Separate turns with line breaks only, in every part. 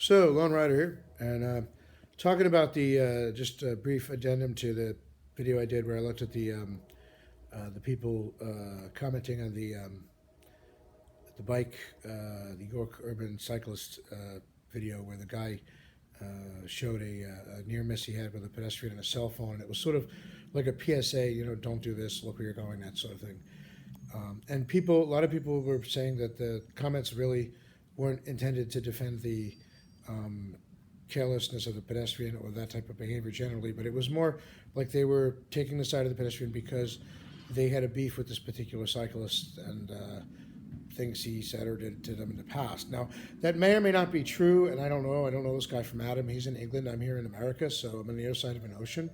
So, Lone Rider here, and talking about the just a brief addendum to the video I did where I looked at the people commenting on the bike, the York Urban Cyclist video where the guy showed a near miss he had with a pedestrian and a cell phone, and it was sort of like a PSA, don't do this, look where you're going, that sort of thing. And a lot of people were saying that the comments really weren't intended to defend the um, carelessness of the pedestrian or that type of behavior generally, but it was more like they were taking the side of the pedestrian because they had a beef with this particular cyclist and things he said or did to them in the past. Now, that may or may not be true, and I don't know. I don't know this guy from Adam. He's in England. I'm here in America, so I'm on the other side of an ocean.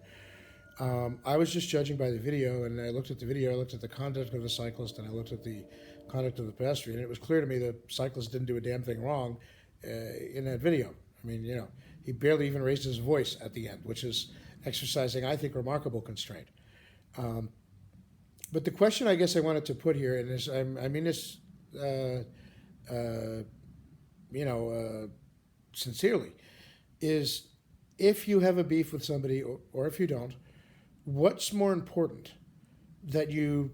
I was just judging by the video, and I looked at the video, I looked at the conduct of the cyclist, and I looked at the conduct of the pedestrian, and it was clear to me the cyclist didn't do a damn thing wrong in that video. I mean, he barely even raised his voice at the end, which is exercising, I think, remarkable constraint. Um, but the question I guess I wanted to put here, and is, I mean this, uh, uh, you know, sincerely, is if you have a beef with somebody, or if you don't, what's more important, that you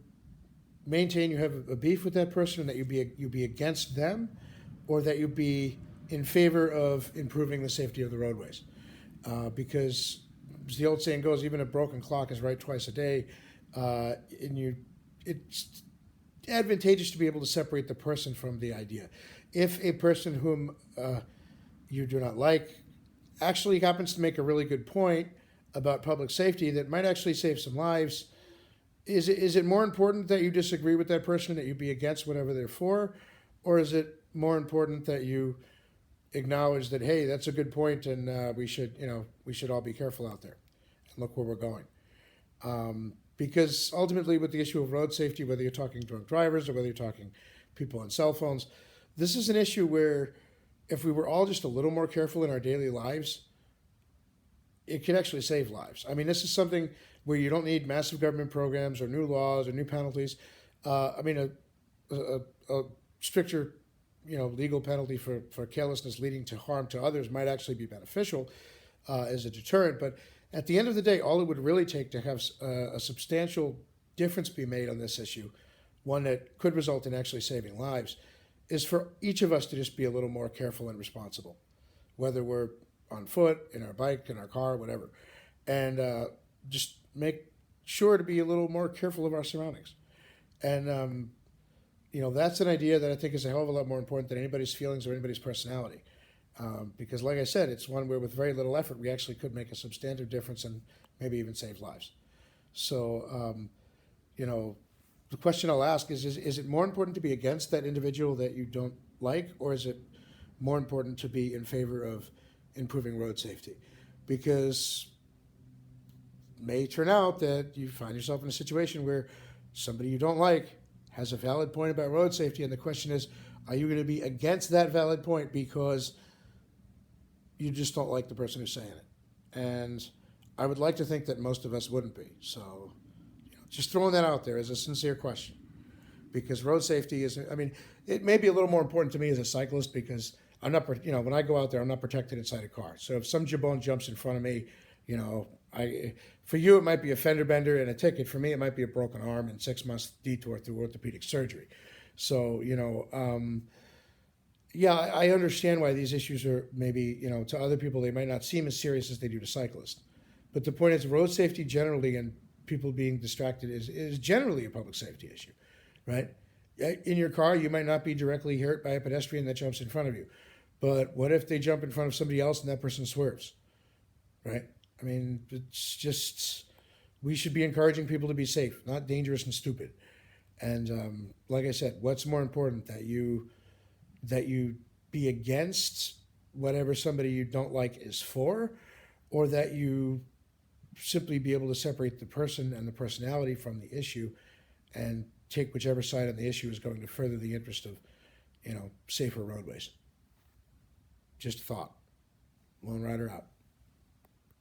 maintain you have a beef with that person and that you be against them, or that you be in favor of improving the safety of the roadways? Because as the old saying goes, even a broken clock is right twice a day, it's advantageous to be able to separate the person from the idea. If a person whom you do not like actually happens to make a really good point about public safety that might actually save some lives, is it more important that you disagree with that person, that you be against whatever they're for, or is it more important that you acknowledge that, hey, that's a good point, and we should all be careful out there and look where we're going? Because ultimately, with the issue of road safety, whether you're talking drunk drivers or whether you're talking people on cell phones, this is an issue where if we were all just a little more careful in our daily lives, it could actually save lives. I mean, this is something where you don't need massive government programs or new laws or new penalties. A stricter, legal penalty for carelessness leading to harm to others might actually be beneficial as a deterrent. But at the end of the day, all it would really take to have a substantial difference be made on this issue, one that could result in actually saving lives, is for each of us to just be a little more careful and responsible, whether we're on foot, in our bike, in our car, whatever, and just make sure to be a little more careful of our surroundings. And that's an idea that I think is a hell of a lot more important than anybody's feelings or anybody's personality. Because, like I said, it's one where with very little effort we actually could make a substantive difference and maybe even save lives. So, the question I'll ask is it more important to be against that individual that you don't like, or is it more important to be in favor of improving road safety? Because it may turn out that you find yourself in a situation where somebody you don't like has a valid point about road safety, and the question is, are you going to be against that valid point because you just don't like the person who's saying it? And I would like to think that most of us wouldn't be. So, just throwing that out there as a sincere question. Because road safety is, it may be a little more important to me as a cyclist because I'm not, when I go out there, I'm not protected inside a car. So if some jabron jumps in front of me, for you, it might be a fender bender and a ticket. For me, it might be a broken arm and 6 months detour through orthopedic surgery. So, I understand why these issues are maybe, to other people, they might not seem as serious as they do to cyclists. But the point is, road safety generally and people being distracted is generally a public safety issue, right? In your car, you might not be directly hurt by a pedestrian that jumps in front of you. But what if they jump in front of somebody else and that person swerves, right? It's just, we should be encouraging people to be safe, not dangerous and stupid. And like I said, what's more important, that you be against whatever somebody you don't like is for, or that you simply be able to separate the person and the personality from the issue and take whichever side on the issue is going to further the interest of, safer roadways. Just a thought. Lone Rider out.